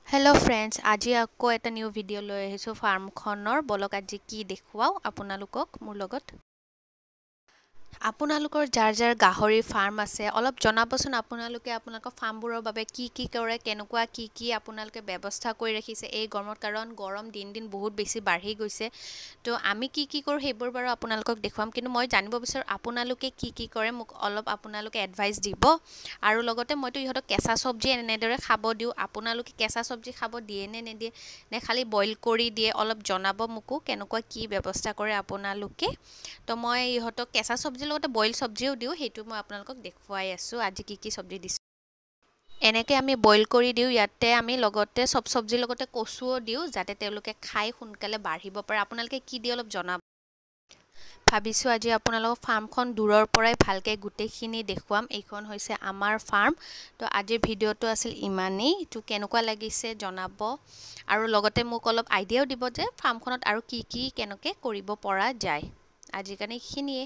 hello friends আজি আকৌ এটা নিউ ভিডিও লৈ আহিছো ফাৰ্মখনৰ বলক আজি কি দেখুৱাও আপোনালোকক মোৰ লগত আপোনালোকৰ যাৰ যাৰ গাহৰি ফাৰ্ম আছে অলপ জনাবচোন আপোনালোকে আপোনালোকৰ ফাৰ্মবোৰৰ বাবে কি কৰে কেনেকুৱা কি আপোনালোকে ব্যৱস্থা কৰি ৰাখিছে এই গৰমৰ কাৰণ গৰম দিন দিন বহুত বেছি বাঢ়ি গৈছে তো আমি কি কৰো হেবোৰ বাৰু আপোনালোকক দেখুৱাম কিন্তু মই জানিব বিচাৰো আপোনালোকে কি কৰে মোক অলপ আপোনালোকে এডভাইস দিব আৰু লগতে মইতো ইহঁতক কেঁচা সবজি এনেদৰে খাব দিও আপোনালোকে কেঁচা সবজি খাব দিয়ে নে নিদিয়ে নে খালি বইল কৰি দিয়ে অলপ জনাব মোকো কেনেকুৱা কি ব্যৱস্থা কৰে আপোনালোকে তো মই ইহঁতক কেঁচা সবজিৰ লগতে বইল সবজিও দিও হেতু মই আপোনালোকক দেখুৱাই আছো আজি কি সবজি দিছো এনেকে আমি বইল কৰি দিও ইয়াতে আমি লগতে সব সবজিৰ লগতে কচুও দিও যাতে তেওঁলোকে খাই সোনকালে বাঢ়িব পাৰে আপোনালোকে কি দিয়ে অলপ জনাব ভাবিছো আজি আপোনালোকৰ ফাৰ্মখন দূৰৰ পৰাই ভালকে গুটেখিনি দেখুৱাম এইখন হৈছে আমাৰ ফাৰ্ম তো আজিৰ ভিডিওটো আছিল ইমানেই তো কেনেকুৱা লাগিছে জনাব আৰু লগতে মোক অলপ আইডিয়াও দিব যে ফাৰ্মখনত আৰু কি কেনেকৈ কৰিব পৰা যায় আজিৰ কাৰণে এইখিনিয়ে